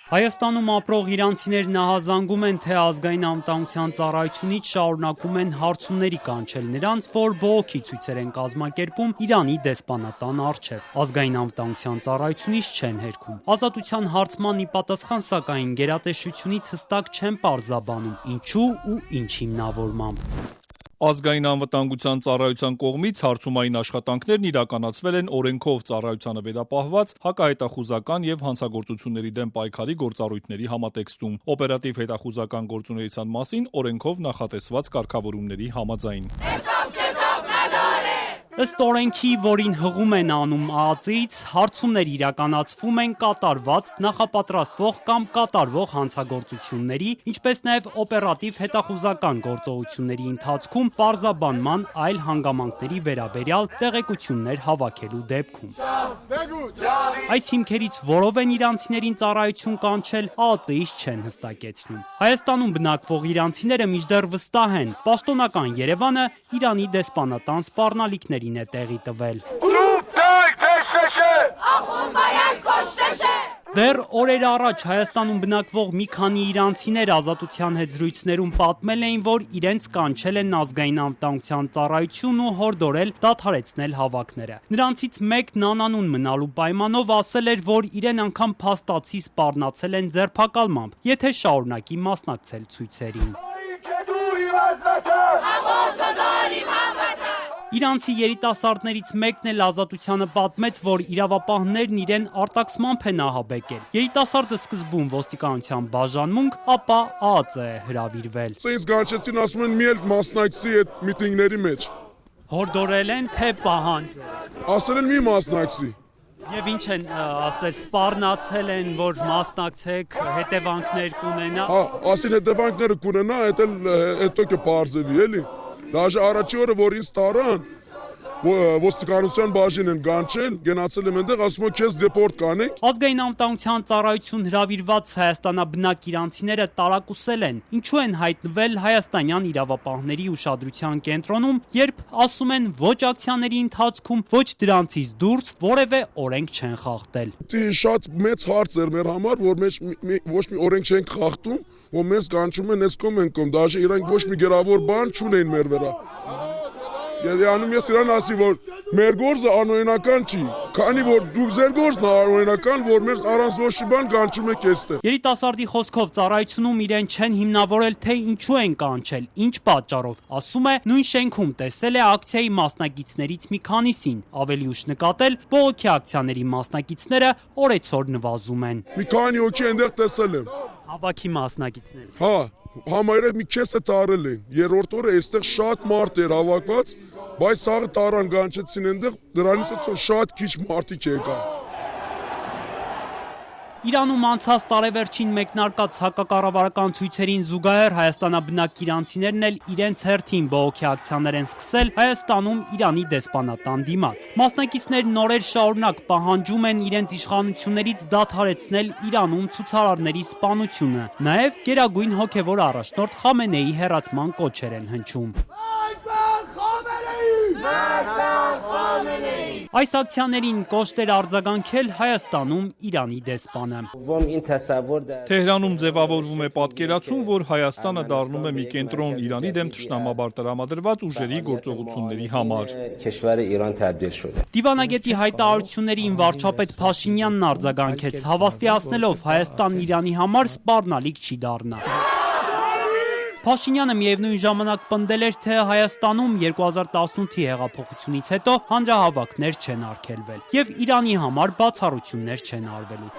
Հայաստանում ապրող իրանցիներ նահազանգում են, թե ազգային անվտանգության ծառայությունից շարունակում են հարցումների կանչել նրանց, որ բողոքի ցույցեր են կազմակերպում Իրանի դեսպանատան առջև։ Ազգային անվտանգության ծառայությունից չեն հերքում։ Ազատության հարցման ի պատասխան, սակայն գերատեսչությունից հստակ չեն պարզաբանում ինչու ու ինչ հիմնավորմամբ։ Ազգային անվտանգության ծառայության կողմից հարցումային աշխատանքներն իրականացվել են օրենքով ծառայությանը վերապահված հակահետախուզական եւ հանցագործությունների դեմ պայքարի գործառույթների համատեքստում, օպերատիվ հետախուզական գործունեության մասին օրենքով նախատեսված կարգավորումների համաձայն։ Ըստ օրենքի, որին հղում են անում ԱԱԾ-ից, հարցումներ իրականացվում են կատարված, նախապատրաստվող կամ կատարվող հանցագործությունների, ինչպես նաև օպերատիվ հետախուզական գործողությունների ընթացքում պարզաբանման այլ հանգամանքների վերաբերյալ տեղեկություններ հավաքելու դեպքում։ Այս հիմքերից որով են իրանցիներին ծառայություն կանչել, ԱԱԾ-ից չեն հստակեցնում։ Հայաստանում բնակվող իրանցիները մինչդեռ վստահ են, պաշտոնական Երևանը Իրանի դեսպանատան սպառնալիքներին է տեղի տվել։ Դեռ օրեր առաջ Հայաստանում բնակվող մի քանի իրանցիներ ազատության հետ զրույցներում պատմել էին, որ իրենց կանչել են ազգային անվտանգության ծառայություն ու հորդորել դադարեցնել հավաքները։ Նրանցից մեկն անանուն մնալու պայմանով ասել էր, որ իրեն անգամ փաստացի սպառնացել են ձերբակալմամբ, եթե շարունակի մասնակցել ցույցերին։ Իրանցի երիտասարդներից մեկն էլ ազատությանը պատմեց, որ իրավապահներն իրեն արտաքսմամբ են ահաբեկել։ Երիտասարդը սկզբում ոստիկանության բաժանմունք, ապա ԱԱԾ է հրավիրվել։ Ինձ կանչեցին, ասում են մի էլ մասնակցի այդ միտինգների մեջ։ Հորդորել են, թե պահանջ։ Ասել են մի մասնակցի։ Եվ ինչ են ասել, սպառնացել են, որ մասնակցեք, հետևանքներ կունենա։ Հա, ասին հետևանքները կունենա, հետո կպարզվի, էլի։ Դաժե առաջի օրը, որ ինձ տարան, ոստիկանության բաժին են կանչել, գնացել եմ այնտեղ, ասում են քեզ դեպորտ կանենք։ Ազգային անվտանգության ծառայություն հրավիրված հայաստանաբնակ իրանցիները տարակուսել են, ինչու են հայտնվել հայաստանյան իրավապահների ուշադրության կենտրոնում, երբ ասում են ոչ ակցիաների ընթացքում, ոչ դրանցից դուրս որևէ օրենք չեն խախտել։ Դի շատ մեծ հարց էր մեր համար, որ մենք ոչ մի օրենք չենք խախտում, որ մեզ կանչում են այս կողմ են կողմ, դաժե իրանք ոչ մի գերավոր բան չունեն մեր վրա։ Անում ես իրան ասի, որ մեր գործը անօրինական չի, քանի որ դուք ձեր գործն անօրինական, որ մեր առանց ոչ մի բան կանչում եք այստեղ։ Երիտասարդի խոսքով ծառայությունում իրեն չեն հիմնավորել, թե ինչու են կանչել, ինչ պատճառով։ Ասում է, նույն շենքում տեսել է ակցիայի մասնակիցներից մի քանիսին, ավելի ուշ նկատել, բողոքի ակցիաների մասնակիցները օրեցօր նվազում են։ Մի քանի հոգի այնտեղ տեսել եմ։ Հավաքի մասնակիցներ։ Հա, համարյա մի քեսը տարել են։ Երրորդ օրը այստեղ շատ մարդ էր հավաքված, բայց սաղը տարան կանչեցին այնտեղ, դրանից հետո շատ քիչ մարդիկ եկան։ Իրանում անցած տարեվերջին մեկնարկած հակակառավարական ցույցերին զուգահեռ հայաստանաբնակ իրանցիներն էլ իրենց հերթին բողոքի ակցիաներ են սկսել Հայաստանում Իրանի դեսպանատան դիմաց։ Մասնակիցներն օրեր շարունակ պահանջում են իրենց իշխանություններից դադարեցնել Իրանում ցուցարարների սպանությունը։ Նաև գերագույն հոգևոր առաջնորդ Խամենեիի հեռացման կոչեր են հնչում։ Այս ակցիաներին կոշտ էր արձագանքել Հայաստանում Իրանի դեսպանը։ Թեհրանում ձևավորվում է պատկերացում, որ Հայաստանը դառնում է մի կենտրոն Իրանի դեմ թշնամաբար տրամադրված ուժերի գործողությունների համար։ Դիվանագետի հայտարարություններին վարչապետ Փաշինյանն արձագանքեց, հավաստիացնելով Հայաստանն Իրանի համար սպառնալիք չի դառնա։ Փաշինյանը միևնույն ժամանակ պնդել էր, թե Հայաստանում 2018-ի հեղափոխությունից հետո հանրահավաքներ չեն արգելվել եւ Իրանի համար բացառություններ չեն արվելու։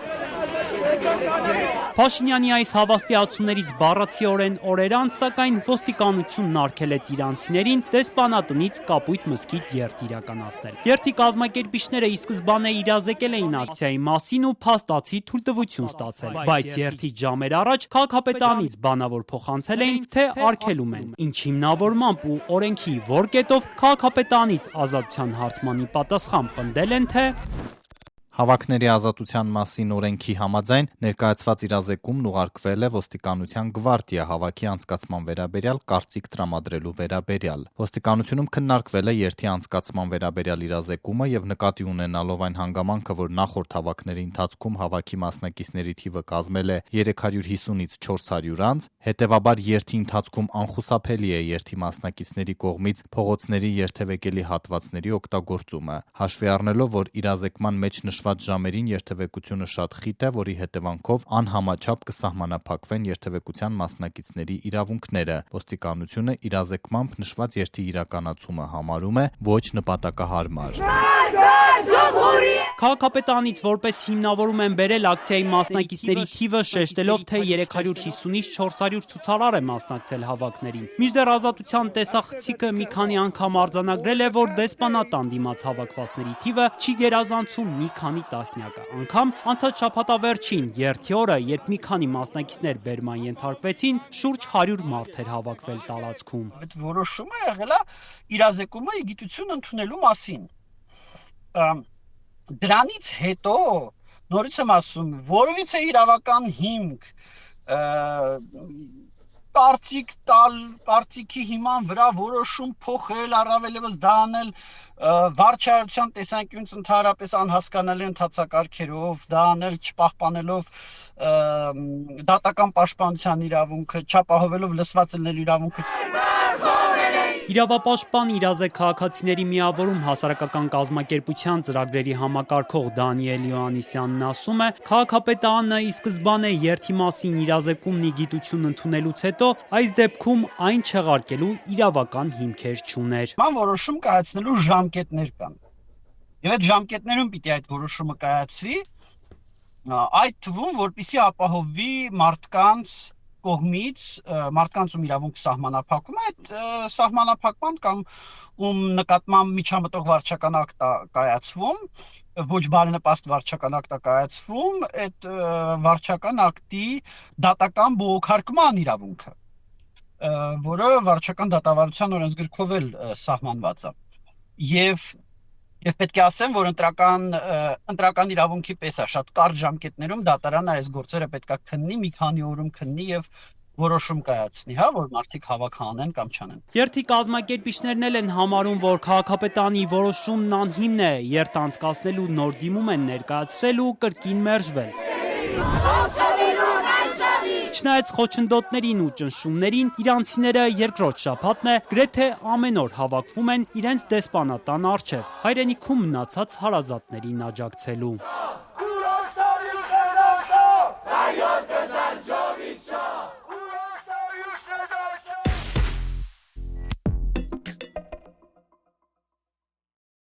Փաշինյանի այս հավաստիացումներից բառացիորեն օրեր անց, սակայն ոստիկանությունն արգելեց իրանցիներին դեսպանատնից Կապույտ մզկիթ երթ իրականացնել։ Երթի կազմակերպիչները ի սկզբանե իրազեկել էին ակցիայի մասին ու փաստացի թույլտվություն ստացել, բայց երթից ժամեր առաջ քաղաքապետանից բանավոր փոխանցել էին, թե արգելում են, ինչ հիմնավորմամբ ու օրենքի որ կետով քաղաքապետանից ազատության հարցմանի պատասխան պնդել են, թե Հավաքների ազատության մասին օրենքի համաձայն ներկայացված իրազեկումն ուղարկվել է ոստիկանության գվարդիա հավաքի անցկացման վերաբերյալ կարծիք տրամադրելու վերաբերյալ։ Ոստիկանությունում քննարկվել է երթի անցկացման վերաբերյալ իրազեկումը եւ նկատի ունենալով այն հանգամանքը, որ նախորդ հավաքների ընթացքում հավաքի մասնակիցների թիվը կազմել է 350-ից 400 անց, հետեւաբար երթի ընթացքում անխուսափելի է երթի մասնակիցների կողմից փողոցների երթևեկելի հատվածների օգտագործումը։ Հաշվի առնելով, որ իրազեկման մեջ նշված ժամերին երթևեկությունը շատ խիտ է, որի հետևանքով անհամաչափ կսահմանափակվեն երթևեկության մասնակիցների իրավունքները, ոստիկանությունը իրազեկմամբ նշված երթի իրականացումը համարում է ոչ նպատակահարմար։ Քաղաքապետարանից որպես հիմնավորում են բերել ակցիայի մասնակիցների թիվը շեշտելով, թե 350-ից 400 ցուցարար է մասնակցել հավաքներին։ Մինչդեռ Ազատության տեսախցիկը մի քանի անգամ արձանագրել է, որ դեսպանատան դիմաց հավաքվածների թիվը չի գերազանցում մի քանի տասնյակը անգամ։ Անցած շաբաթավերջին երթի օրը, երբ մի քանի մասնակիցներ բերման ենթարկվեցին, շուրջ 100 մարդ էր հավաքվել տարածքում։ Այդ որոշումը եղել է իրազեկումը գիտություն ընդունելու մասին։ Դրանից հետո նորից եմ ասում, որովից է իրավական հիմք կարծիք տալ, կարծիքի հիման վրա որոշում փոխել, առավելևս դա անել վարչարության տեսանկյունից ընդհանրապես անհասկանալի ընթացակարգերով, դա անել չպահպանելով դատական պաշտպանության իրավունքը, չապահովելով լսված ելնելու իրավունքը։ Իրավապաշտպան իրազեկ քաղաքացիների միավորում հասարակական կազմակերպության ծրագրերի համակարգող Դանիել Յոհաննիսյանն ասում է, քաղաքապետարանը ի սկզբանե երթի մասին իրազեկումն ի գիտություն ընդունելուց հետո այս դեպքում այն չեղարկելու իրավական հիմքեր չուներ։ Ման որոշում կայացնելու ժամկետներ կան։ Եվ այդ ժամկետներում պիտի այդ որոշումը կայացվի, այդ թվում, որպեսզի ապահովվի մարդկանց կողմից մարդկանցում իրավունք սահմանափակում, այդ սահմանափակման կամ նկատմամբ միջամտող վարչական ակտ կայացվում, ոչ բարենպաստ վարչական ակտ կայացվում, այդ վարչական ակտի դատական բողոքարկման իրավունքը, որը վարչական դատավարության օրենսգրքով էլ սահմանված է։ Եվ պետք է ասեմ, որ ընտրական իրավունքի պես է, շատ կարճ ժամկետներում դատարանը այս գործերը պետք է քննի, մի քանի օրում քննի եւ որոշում կայացնի, որ մարդիկ հավաք անեն կամ չանեն։ Երթի կազմակերպիչներն էլ են համարում, որ քաղաքապետարանի որոշումն անհիմն է, երթ անցկացնելու նոր դիմում են ներկայացրել ու կրկին մերժվել։ Չնայած խոչընդոտներին ու ճնշումներին, իրանցիները երկրորդ շաբաթն է գրեթե ամեն օր հավաքվում են իրենց դեսպանատան առջև, հայրենիքում մնացած հարազատներին աջակցելու։